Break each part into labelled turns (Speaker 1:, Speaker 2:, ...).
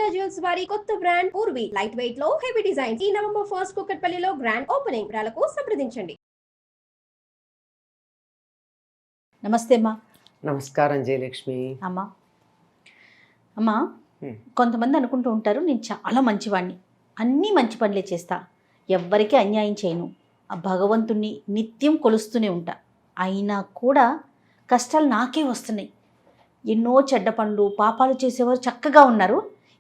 Speaker 1: మాంగళ్య జ్యువెల్స్ వారి కొత్త బ్రాండ్ పూర్వి లైట్ వెయిట్ లో హెవీ డిజైన్ ఈ నవంబర్ 1 కుకట్పల్లిలో గ్రాండ్ ఓపెనింగ్ వివరాలకు సంప్రదించండి.
Speaker 2: నమస్తే అమ్మా.
Speaker 3: నమస్కారం జయలక్ష్మి.
Speaker 2: అమ్మా కొంతమంది అనుకుంటూ ఉంటారు, నేను చాలా మంచివాడిని, అన్నీ మంచి పనులే చేస్తా, ఎవ్వరికీ అన్యాయం చేయను, ఆ భగవంతుణ్ణి నిత్యం కొలుస్తూనే ఉంటా, అయినా కూడా కష్టాలు నాకే వస్తున్నాయి, ఎన్నో చెడ్డ పనులు పాపాలు చేసేవారు చక్కగా ఉన్నారు,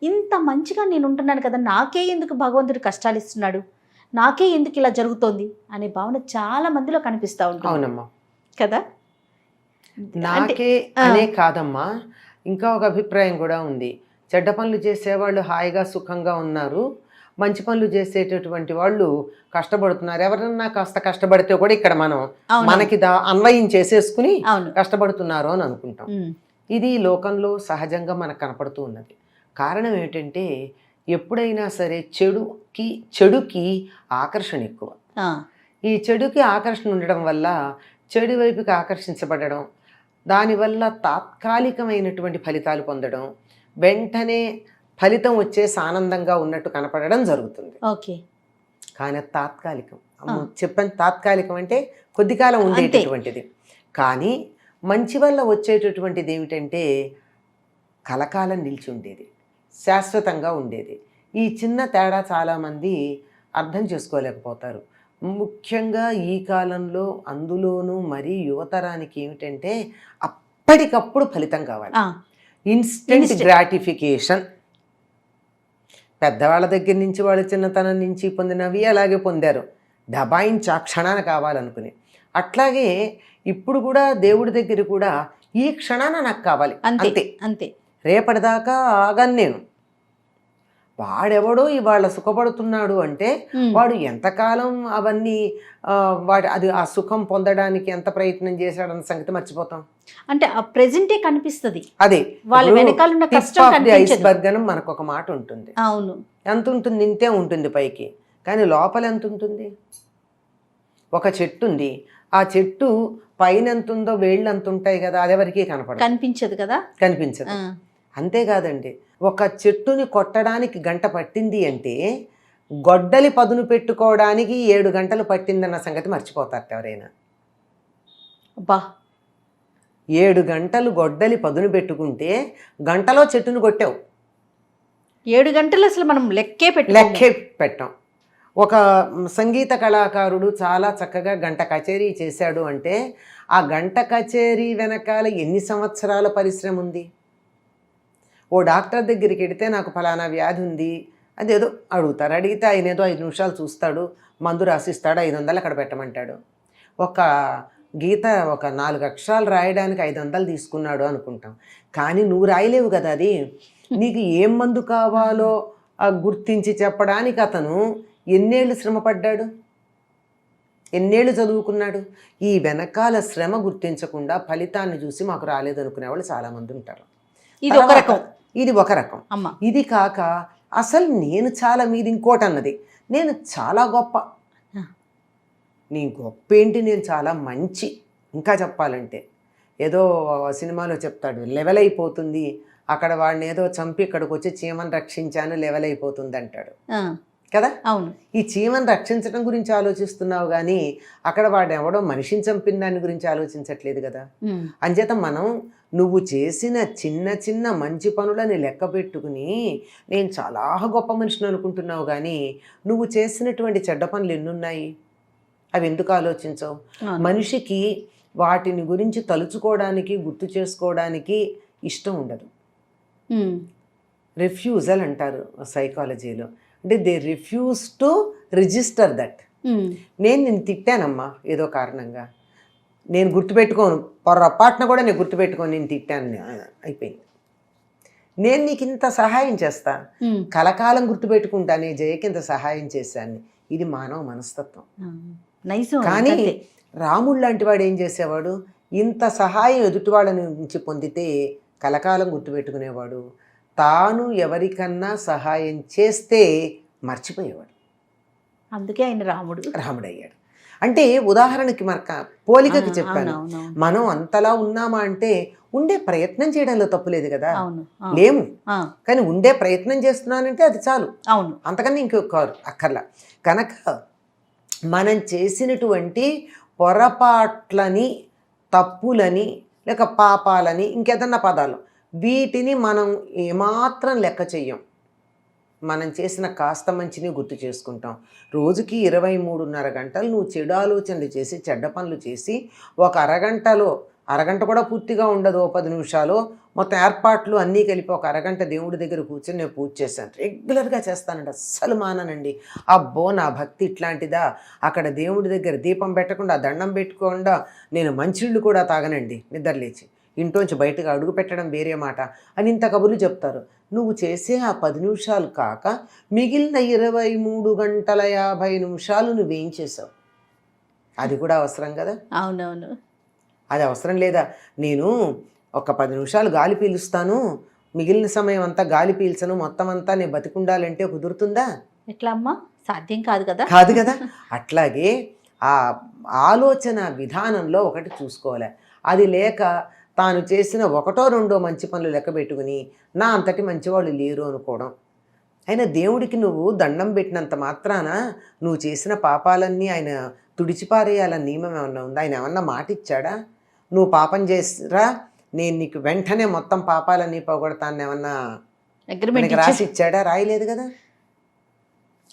Speaker 2: ఇంత మంచిగా నేను ఉంటున్నాను కదా, నాకే ఎందుకు భగవంతుడు కష్టాలు ఇస్తున్నాడు, నాకే ఎందుకు ఇలా జరుగుతోంది అనే భావన చాలా మందిలో కనిపిస్తూ ఉంటుంది.
Speaker 3: అవునమ్మా
Speaker 2: కదా,
Speaker 3: నాకే అనే కాదమ్మా, ఇంకా ఒక అభిప్రాయం కూడా ఉంది. చెడ్డ పనులు చేసేవాళ్ళు హాయిగా సుఖంగా ఉన్నారు, మంచి పనులు చేసేటటువంటి వాళ్ళు కష్టపడుతున్నారు. ఎవరన్నా కాస్త కష్టపడితే కూడా ఇక్కడ మనం మనకి అన్వయం చేసేసుకుని కష్టపడుతున్నారు అని అనుకుంటాం. ఇది లోకంలో సహజంగా మనకు కనపడుతూ ఉన్నది. కారణం ఏంటంటే ఎప్పుడైనా సరే చెడుకి ఆకర్షణ ఎక్కువ. ఈ చెడుకి ఆకర్షణ ఉండడం వల్ల చెడు వైపుకి ఆకర్షించబడడం, దానివల్ల తాత్కాలికమైనటువంటి ఫలితాలు పొందడం, వెంటనే ఫలితం వచ్చేసి ఆనందంగా ఉన్నట్టు కనపడడం జరుగుతుంది.
Speaker 2: ఓకే,
Speaker 3: కానీ తాత్కాలికం. చెప్పాను, తాత్కాలికం అంటే కొద్ది కాలం ఉండేటటువంటిది. కానీ మంచి వల్ల వచ్చేటటువంటిది ఏమిటంటే కలకాలం నిలిచి ఉండేది, శాశ్వతంగా ఉండేది. ఈ చిన్న తేడా చాలామంది అర్థం చేసుకోలేకపోతారు. ముఖ్యంగా ఈ కాలంలో, అందులోనూ మరీ యువతరానికి ఏమిటంటే అప్పటికప్పుడు ఫలితం కావాలి, ఇన్స్టెంట్ గ్రాటిఫికేషన్. పెద్దవాళ్ళ దగ్గర నుంచి వాళ్ళు చిన్నతనం నుంచి పొందినవి అలాగే పొందారు, డబాయించి ఆ క్షణాన కావాలనుకుని. అట్లాగే ఇప్పుడు కూడా దేవుడి దగ్గర కూడా ఈ క్షణాన నాకు కావాలి అంతే
Speaker 2: అంతే,
Speaker 3: రేపటిదాకా ఆగను నేను. వాడెవడో ఇవాళ సుఖపడుతున్నాడు అంటే వాడు ఎంతకాలం అవన్నీ అది ఆ సుఖం పొందడానికి ఎంత ప్రయత్నం చేశాడన్న సంగతి మర్చిపోతాం.
Speaker 2: అంటే ఆ ప్రెజెంటే కనిపిస్తుంది,
Speaker 3: అదే
Speaker 2: వాళ్ళ వెనకాల
Speaker 3: ఐస్బర్గ్ అని మనకు ఒక మాట ఉంటుంది.
Speaker 2: అవును,
Speaker 3: ఎంత ఉంటుంది? ఇంతే ఉంటుంది పైకి, కానీ లోపల ఎంత ఉంటుంది? ఒక చెట్టు ఉంది, ఆ చెట్టు పైన ఎంత ఉందో వేళ్ళు అంత ఉంటాయి కదా, అది ఎవరికి
Speaker 2: కనిపించదు కదా,
Speaker 3: కనిపించదు. అంతేకాదండి, ఒక చెట్టుని కొట్టడానికి గంట పట్టింది అంటే గొడ్డలి పదును పెట్టుకోవడానికి 7 గంటలు పట్టిందన్న సంగతి మర్చిపోతారు ఎవరైనా. 7 గంటలు గొడ్డలి పదును పెట్టుకుంటే గంటలో చెట్టును కొట్టావు.
Speaker 2: 7 గంటలు అసలు మనం లెక్కే
Speaker 3: పెట్టాం. ఒక సంగీత కళాకారుడు చాలా చక్కగా గంట కచేరీ చేశాడు అంటే ఆ గంట కచేరీ వెనకాల ఎన్ని సంవత్సరాల పరిశ్రమ ఉంది. ఓ డాక్టర్ దగ్గరికి వెడితే నాకు ఫలానా వ్యాధి ఉంది అదేదో అడుగుతారు, అడిగితే ఆయన ఏదో 5 నిమిషాలు చూస్తాడు, మందు రాసిస్తాడు, 500 అక్కడ పెట్టమంటాడు. ఒక గీత ఒక 4 అక్షరాలు రాయడానికి 500 తీసుకున్నాడు అనుకుంటాం, కానీ నువ్వు రాయలేవు కదా. అది నీకు ఏం మందు కావాలో గుర్తించి చెప్పడానికి అతను ఎన్నేళ్ళు శ్రమ పడ్డాడు, ఎన్నేళ్ళు చదువుకున్నాడు. ఈ వెనకాల శ్రమ గుర్తించకుండా ఫలితాన్ని చూసి మాకు రాలేదు అనుకునే వాళ్ళు చాలామంది ఉంటారు. ఇది ఒక రకం. ఇది కాక అసలు నేను చాలా, మీది ఇంకోటి అన్నది, నేను చాలా గొప్ప, నీ గొప్ప ఏంటి, నేను చాలా మంచి. ఇంకా చెప్పాలంటే ఏదో సినిమాలో చెప్తాడు, లెవెల్ అయిపోతుంది, అక్కడ వాడిని ఏదో చంపి ఇక్కడికి వచ్చి చీమను రక్షించాను, లెవెల్ అయిపోతుంది అంటాడు కదా.
Speaker 2: అవును,
Speaker 3: ఈ చీమను రక్షించడం గురించి ఆలోచిస్తున్నావు కానీ అక్కడ వాడు ఎవడో మనిషిని చంపిన దాని గురించి ఆలోచించట్లేదు కదా. అంచేత మనం నువ్వు చేసిన చిన్న చిన్న మంచి పనులని లెక్క పెట్టుకుని నేను చాలా గొప్ప మనిషిని అనుకుంటున్నావు, కానీ నువ్వు చేసినటువంటి చెడ్డ పనులు ఎన్నున్నాయి, అవి ఎందుకు ఆలోచించవు? మనిషికి వాటిని గురించి తలుచుకోవడానికి, గుర్తు చేసుకోవడానికి ఇష్టం ఉండదు. రిఫ్యూజల్ అంటారు సైకాలజీలో, అంటే they refuse to register that. నేను తిట్టానమ్మా ఏదో కారణంగా, నేను గుర్తుపెట్టుకోను, పొరపాటున కూడా నేను గుర్తుపెట్టుకోను, నేను తిట్టాను, అయిపోయింది. నేను నీకు ఇంత సహాయం చేస్తా, కలకాలం గుర్తుపెట్టుకుంటా, నేను జయకి ఇంత సహాయం చేశాను. ఇది మానవ మనస్తత్వం. కానీ రాముడు లాంటి వాడు ఏం చేసేవాడు, ఇంత సహాయం ఎదుటివాళ్ళ నుంచి పొందితే కలకాలం గుర్తుపెట్టుకునేవాడు, తాను ఎవరికన్నా సహాయం చేస్తే మర్చిపోయేవాడు.
Speaker 2: అందుకే ఆయన రాముడు
Speaker 3: అయ్యాడు. అంటే ఉదాహరణకి మనకు పోలికకి చెప్పాను.
Speaker 2: అవునవును.
Speaker 3: మనం అంతలా ఉన్నామా అంటే ఉండే ప్రయత్నం చేయడంలో తప్పులేదు కదా.
Speaker 2: అవును.
Speaker 3: లేము, కానీ ఉండే ప్రయత్నం చేస్తున్నానంటే అది చాలు.
Speaker 2: అవును.
Speaker 3: అంతకన్నా ఇంకొక అక్కర్లా. కనుక మనం చేసినటువంటి పొరపాట్లని, తప్పులని, లేక పాపాలని, ఇంకేదన్నా పదాలు, వీటిని మనం ఏమాత్రం లెక్క చెయ్యం. మనం చేసిన కాస్త మంచిని గుర్తు చేసుకుంటాం. రోజుకి 23.5 గంటలు నువ్వు చెడు ఆలోచనలు చేసి, చెడ్డ పనులు చేసి, ఒక అరగంట కూడా పూర్తిగా ఉండదు, 10 నిమిషాలు మొత్తం ఏర్పాట్లు అన్నీ కలిపి ఒక అరగంట దేవుడి దగ్గర కూర్చొని నేను పూజ చేశాను. రెగ్యులర్గా చేస్తానండి, అస్సలు మాననండి. అబ్బో నా భక్తి ఇట్లాంటిదా, అక్కడ దేవుడి దగ్గర దీపం పెట్టకుండా, దండం పెట్టకుండా నేను మంచిళ్ళు కూడా తాగనండి నిద్రలేచి. ఇంట్లోంచి బయటకు అడుగు పెట్టడం వేరే మాట అని ఇంత కబుర్లు చెప్తారు. నువ్వు చేసే ఆ 10 నిమిషాలు కాక మిగిలిన 23 గంటల 50 నిమిషాలు నువ్వేం చేసావు? అది కూడా అవసరం కదా.
Speaker 2: అవునవును.
Speaker 3: అది అవసరం లేదా? నేను ఒక 10 నిమిషాలు గాలి పీలుస్తాను, మిగిలిన సమయం అంతా గాలి పీల్చను, మొత్తం అంతా నేను బతికుండాలంటే కుదురుతుందా?
Speaker 2: ఎట్లా అమ్మా, సాధ్యం కాదు కదా.
Speaker 3: కాదు కదా. అట్లాగే ఆ ఆలోచన విధానంలో ఒకటి చూసుకోవాలి. అది లేక తాను చేసిన 1-2 మంచి పనులు లెక్క పెట్టుకుని నా అంతటి మంచివాళ్ళు లేరు అనుకోవడం. అయినా దేవుడికి నువ్వు దండం పెట్టినంత మాత్రాన నువ్వు చేసిన పాపాలన్నీ ఆయన తుడిచిపారేయాలని నియమం ఏమన్నా ఉందా? ఆయన ఏమన్నా మాట ఇచ్చాడా? నువ్వు పాపం చేసిరా నేను నీకు వెంటనే మొత్తం పాపాలన్నీ పోగొడతాను ఏమన్నా
Speaker 2: అగ్రిమెంట్
Speaker 3: రాసి ఇచ్చాడా? రాయలేదు కదా.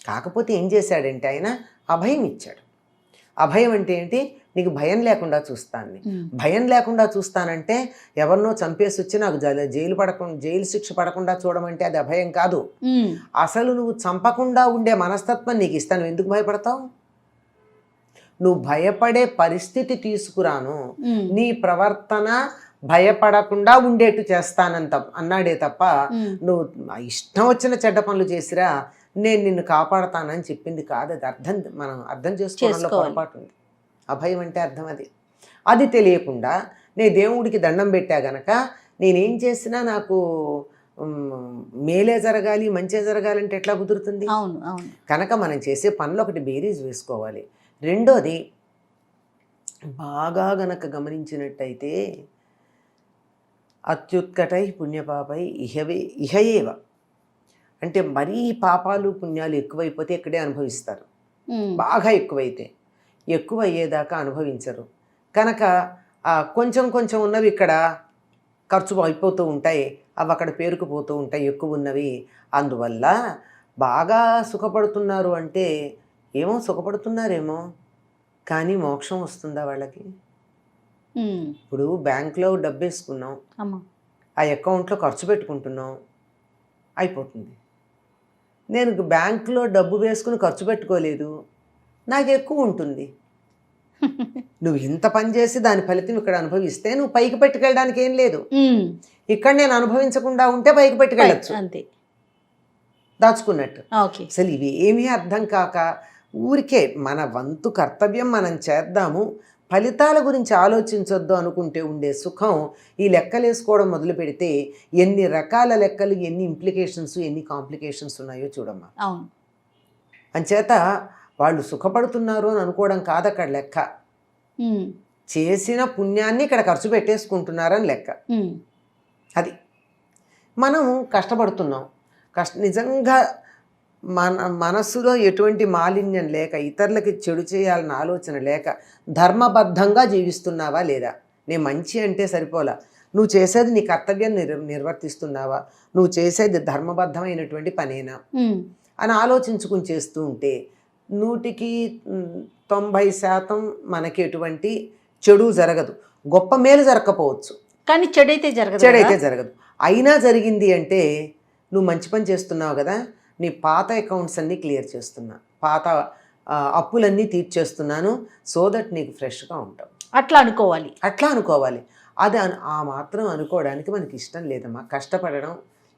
Speaker 3: కాకపోతే ఏం చేశాడంటే ఆయన అభయం ఇచ్చాడు. అభయం అంటే ఏంటి? నీకు భయం లేకుండా చూస్తాను. భయం లేకుండా చూస్తానంటే ఎవరినో చంపేసి వచ్చి నాకు జైలు శిక్ష పడకుండా చూడమంటే అది అభయం కాదు. అసలు నువ్వు చంపకుండా ఉండే మనస్తత్వం నీకు ఇస్తాను, ఎందుకు భయపడతావు? నువ్వు భయపడే పరిస్థితి తీసుకురాను, నీ ప్రవర్తన భయపడకుండా ఉండేట్టు చేస్తానంత అన్నాడే తప్ప నువ్వు ఇష్టం వచ్చిన చెడ్డ పనులు చేసిరా నేను నిన్ను కాపాడతానని చెప్పింది కాదు. అది మనం అర్థం చేసుకోవడంలో పొరపాటు ఉంది. అభయం అంటే అర్థం అది తెలియకుండా నేను దేవుడికి దండం పెట్టా గనక నేనేం చేసినా నాకు మేలే జరగాలి, మంచే జరగాలంటే ఎట్లా కుదురుతుంది?
Speaker 2: అవును అవును.
Speaker 3: కనుక మనం చేసే పనులు ఒకటి బేరీజ్ వేసుకోవాలి. రెండోది, బాగా గనక గమనించినట్టయితే అత్యుత్కటై పుణ్యపాపై ఇహయేవ అంటే మరీ పాపాలు పుణ్యాలు ఎక్కువైపోతే ఇక్కడే అనుభవిస్తారు. బాగా ఎక్కువైతే ఎక్కువ అయ్యేదాకా అనుభవించరు. కనుక కొంచెం కొంచెం ఉన్నవి ఇక్కడ ఖర్చు అయిపోతూ ఉంటాయి, అవి అక్కడ పేరుకుపోతూ ఉంటాయి ఎక్కువ ఉన్నవి. అందువల్ల బాగా సుఖపడుతున్నారు అంటే ఏమో సుఖపడుతున్నారేమో, కానీ మోక్షం వస్తుందా వాళ్ళకి? ఇప్పుడు బ్యాంక్లో డబ్బు వేసుకున్నాం, ఆ అకౌంట్లో ఖర్చు పెట్టుకుంటున్నాం, అయిపోతుంది. నేను బ్యాంకులో డబ్బు వేసుకుని ఖర్చు పెట్టుకోలేదు, నాకు ఎక్కువ ఉంటుంది. నువ్వు ఇంత పని చేసి దాని ఫలితం ఇక్కడ అనుభవిస్తే నువ్వు పైకి పెట్టుకెళ్ళడానికి ఏం లేదు. ఇక్కడ నేను అనుభవించకుండా ఉంటే పైకి పెట్టుకెళ్ళచ్చు, అంతే, దాచుకున్నట్టు. అసలు ఇవి ఏమీ అర్థం కాక ఊరికే మన వంతు కర్తవ్యం మనం చేద్దాము, ఫలితాల గురించి ఆలోచించొద్దు అనుకుంటే ఉండే సుఖం ఈ లెక్కలు వేసుకోవడం మొదలు పెడితే ఎన్ని రకాల లెక్కలు, ఎన్ని ఇంప్లికేషన్స్, ఎన్ని కాంప్లికేషన్స్ ఉన్నాయో చూడమ్మా.
Speaker 2: అవును.
Speaker 3: అంచేత వాళ్ళు సుఖపడుతున్నారు అని అనుకోవడం కాదు అక్కడ లెక్క, చేసిన పుణ్యాన్ని ఇక్కడ ఖర్చు పెట్టేసుకుంటున్నారని లెక్క. అది మనం కష్టపడుతున్నాం, నిజంగా మనస్సులో ఎటువంటి మాలిన్యం లేక, ఇతరులకి చెడు చేయాలన్న ఆలోచన లేక ధర్మబద్ధంగా జీవిస్తున్నావా లేదా? నేను మంచి అంటే సరిపోలా, నువ్వు చేసేది నీ కర్తవ్యం నిర్వర్తిస్తున్నావా, నువ్వు చేసేది ధర్మబద్ధమైనటువంటి పనేనా అని ఆలోచించుకుని చేస్తూ ఉంటే 100% మనకి ఎటువంటి చెడు జరగదు. గొప్ప మేలు జరగకపోవచ్చు,
Speaker 2: కానీ చెడైతే
Speaker 3: జరగదు. అయినా జరిగింది అంటే నువ్వు మంచి పని చేస్తున్నావు కదా, నీ పాత అకౌంట్స్ అన్నీ క్లియర్ చేస్తున్నా, పాత అప్పులన్నీ తీర్చేస్తున్నాను, సో దట్ నీకు ఫ్రెష్గా ఉంటావు.
Speaker 2: అట్లా అనుకోవాలి. అది ఆ మాత్రం అనుకోవడానికి మనకి ఇష్టం లేదమ్మా. కష్టపడడం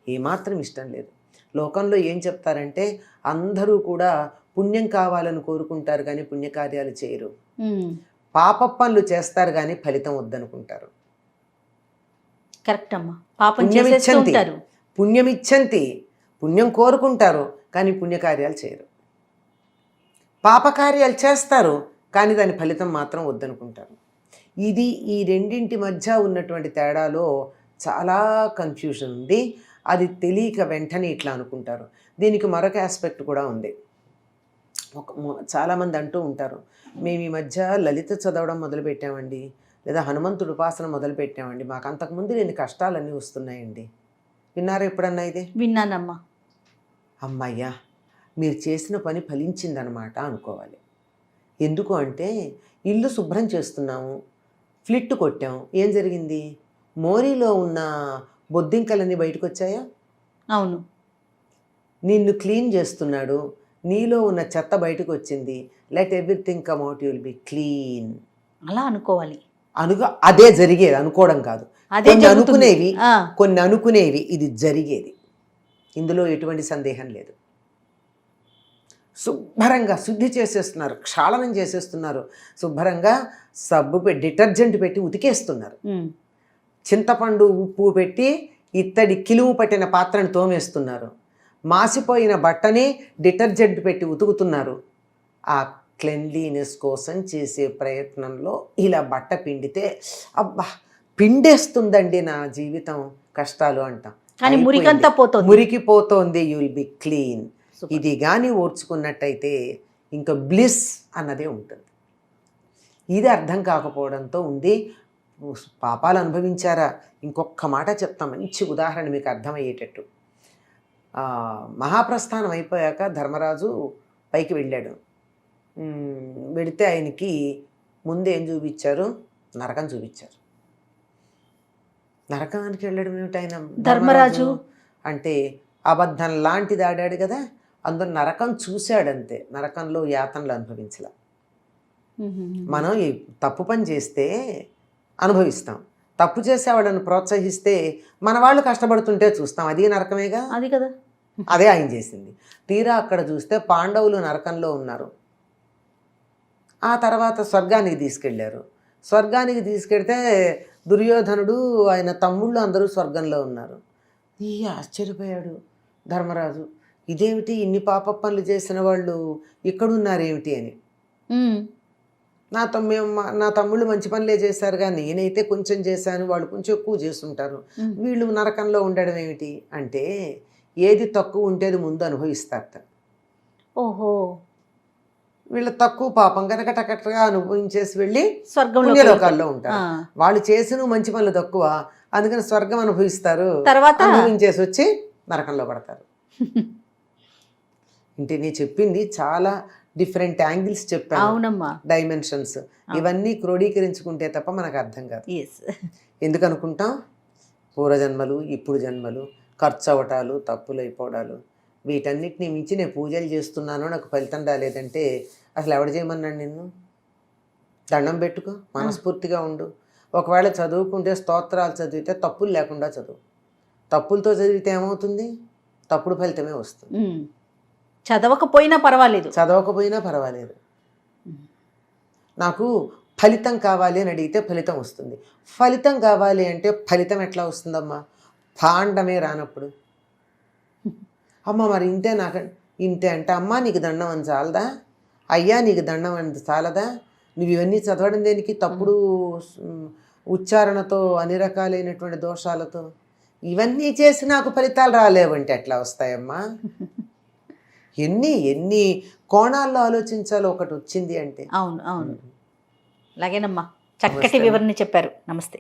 Speaker 2: ఏమాత్రం ఇష్టం లేదు. లోకంలో ఏం చెప్తారంటే అందరూ కూడా పుణ్యం కావాలని కోరుకుంటారు కానీ పుణ్యకార్యాలు చేయరు, పాప పనులు చేస్తారు కానీ ఫలితం వద్దనుకుంటారు. కరెక్ట్ అమ్మా. పుణ్యమిచ్చంతి,
Speaker 3: పుణ్యం కోరుకుంటారు కానీ పుణ్యకార్యాలు చేయరు. పాపకార్యాలు చేస్తారు కానీ దాని ఫలితం మాత్రం వద్దనుకుంటారు. ఇది ఈ రెండింటి మధ్య ఉన్నటువంటి తేడాలో చాలా కన్ఫ్యూజన్ ఉంది. అది తెలియక వెంటనే ఇట్లా అనుకుంటారు. దీనికి మరొక ఆస్పెక్ట్ కూడా ఉంది. చాలామంది అంటూ ఉంటారు, మేము ఈ మధ్య లలిత చదవడం మొదలుపెట్టామండి, లేదా హనుమంతుడు ఉపాసన మొదలుపెట్టామండి, మాకు అంతకుముందు లేని కష్టాలన్నీ వస్తున్నాయండి. విన్నారా ఎప్పుడన్నా ఇది?
Speaker 2: విన్నానమ్మా.
Speaker 3: అమ్మయ్యా, మీరు చేసిన పని ఫలించిందనమాట అనుకోవాలి. ఎందుకు అంటే ఇల్లు శుభ్రం చేస్తున్నాము, ఫ్లిట్ కొట్టాం, ఏం జరిగింది? మోరీలో ఉన్న బొద్దింకలన్నీ బయటకు వచ్చాయా?
Speaker 2: అవును.
Speaker 3: నిన్ను క్లీన్ చేస్తున్నాడు, నీలో ఉన్న చెత్త బయటకు వచ్చింది. Let everything come out, you'll be clean.
Speaker 2: అలా అనుకోవాలి.
Speaker 3: అదే జరిగేది, అనుకోవడం కాదు. కొన్ని అనుకునేవి ఇది జరిగేది. ఇందులో ఎటువంటి సందేహం లేదు. శుభ్రంగా శుద్ధి చేసేస్తున్నారు, క్షాళనం చేసేస్తున్నారు, శుభ్రంగా సబ్బు డిటర్జెంట్ పెట్టి ఉతికేస్తున్నారు, చింతపండు ఉప్పు పెట్టి ఇత్తడి కిలువు పట్టిన పాత్రను తోమేస్తున్నారు, మాసిపోయిన బట్టని డిటర్జెంట్ పెట్టి ఉతుకుతున్నారు. ఆ క్లెన్లీనెస్ కోసం చేసే ప్రయత్నంలో ఇలా బట్ట పిండితే అబ్బా పిండేస్తుందండి నా జీవితం, కష్టాలు అంటాం.
Speaker 2: కానీ
Speaker 3: మురికిపోతోంది, యూ విల్ బి క్లీన్. ఇది కానీ ఓర్చుకున్నట్టయితే ఇంకా బ్లిస్ అన్నదే ఉంటుంది. ఇది అర్థం కాకపోవడంతో ఉంది. పాపాలు అనుభవించారా? ఇంకొక మాట చెప్తాం, మంచి ఉదాహరణ మీకు అర్థమయ్యేటట్టు. మహాప్రస్థానం అయిపోయాక ధర్మరాజు పైకి వెళ్ళాడు. వెడితే ఆయనకి ముందు ఏం చూపించారు? నరకం చూపించారు. నరకానికి వెళ్ళడం ఏమిటి? ఆయన
Speaker 2: ధర్మరాజు
Speaker 3: అంటే అబద్ధం లాంటిది ఆడాడు కదా, అందులో నరకం చూశాడంతే, నరకంలో యాతనలు అనుభవించలే. మనం ఈ తప్పు పని చేస్తే అనుభవిస్తాం, తప్పు చేసేవాళ్ళని ప్రోత్సహిస్తే మన వాళ్ళు కష్టపడుతుంటే చూస్తాం, అది నరకమేగా.
Speaker 2: అది కదా,
Speaker 3: అదే ఆయన చేసింది. తీరా అక్కడ చూస్తే పాండవులు నరకంలో ఉన్నారు. ఆ తర్వాత స్వర్గానికి తీసుకెళ్ళారు. స్వర్గానికి తీసుకెళ్తే దుర్యోధనుడు ఆయన తమ్ముళ్ళు అందరూ స్వర్గంలో ఉన్నారు. ఈ ఆశ్చర్యపోయాడు ధర్మరాజు, ఇదేమిటి ఇన్ని పాప పనులు చేసిన వాళ్ళు ఇక్కడున్నారేమిటి అని. నా తమ్ముళ్ళు మంచి పనులే చేశారు కానీ నేనైతే కొంచెం చేశాను, వాళ్ళు కొంచెం ఎక్కువ చేస్తుంటారు, వీళ్ళు నరకంలో ఉండడం ఏమిటి అంటే ఏది తక్కువ ఉంటే అది ముందు అనుభవిస్తారట.
Speaker 2: ఓహో,
Speaker 3: వీళ్ళు తక్కువ పాపం కనుక టకటగా అనుభవించేసి వెళ్ళి
Speaker 2: స్వర్గంలో
Speaker 3: ఉంటారు. వాళ్ళు చేసిన మంచి పనులు తక్కువ, అందుకని స్వర్గం అనుభవిస్తారు,
Speaker 2: తర్వాత
Speaker 3: అనుభవించేసి వచ్చి నరకంలో పడతారు. అంటే నేను చెప్పింది చాలా డిఫరెంట్ యాంగిల్స్ చెప్పాను.
Speaker 2: అవునమ్మా,
Speaker 3: డైమెన్షన్స్ ఇవన్నీ క్రోడీకరించుకుంటే తప్ప మనకు అర్థం కాదు. ఎందుకు అనుకుంటాం? పూర్వజన్మలు, ఇప్పుడు జన్మలు, ఖర్చు అవటాలు, తప్పులు అయిపోవడాలు, వీటన్నిటిని మించి నేను పూజలు చేస్తున్నాను, నాకు ఫలితం రాలేదంటే అసలు ఎవడు చేయమన్నాడు నిన్ను? దండం పెట్టుకో, మనస్ఫూర్తిగా ఉండు. ఒకవేళ చదువుకుంటే స్తోత్రాలు చదివితే తప్పులు లేకుండా చదువు. తప్పులతో చదివితే ఏమవుతుంది? తప్పుడు ఫలితమే వస్తుంది.
Speaker 2: చదవకపోయినా పర్వాలేదు. నాకు ఫలితం కావాలి అని అడిగితే ఫలితం వస్తుంది. ఫలితం కావాలి అంటే ఫలితం ఎట్లా వస్తుందమ్మా? భాండమే రానప్పుడు. అమ్మ మరి ఇంతే అంటే అమ్మ నీకు దండం అని చాలదా? అయ్యా నీకు దండం అని చాలదా? నువ్వు ఇవన్నీ చదవడం దేనికి? తప్పుడు ఉచ్చారణతో, అన్ని రకాలైనటువంటి దోషాలతో ఇవన్నీ చేసి నాకు ఫలితాలు రాలేవంటే ఎట్లా వస్తాయమ్మా? ఎన్ని కోణాల్లో ఆలోచించాలో ఒకటి వచ్చింది అంటే. అవును. అలాగేనమ్మా, చక్కటి వివరణ చెప్పారు. నమస్తే.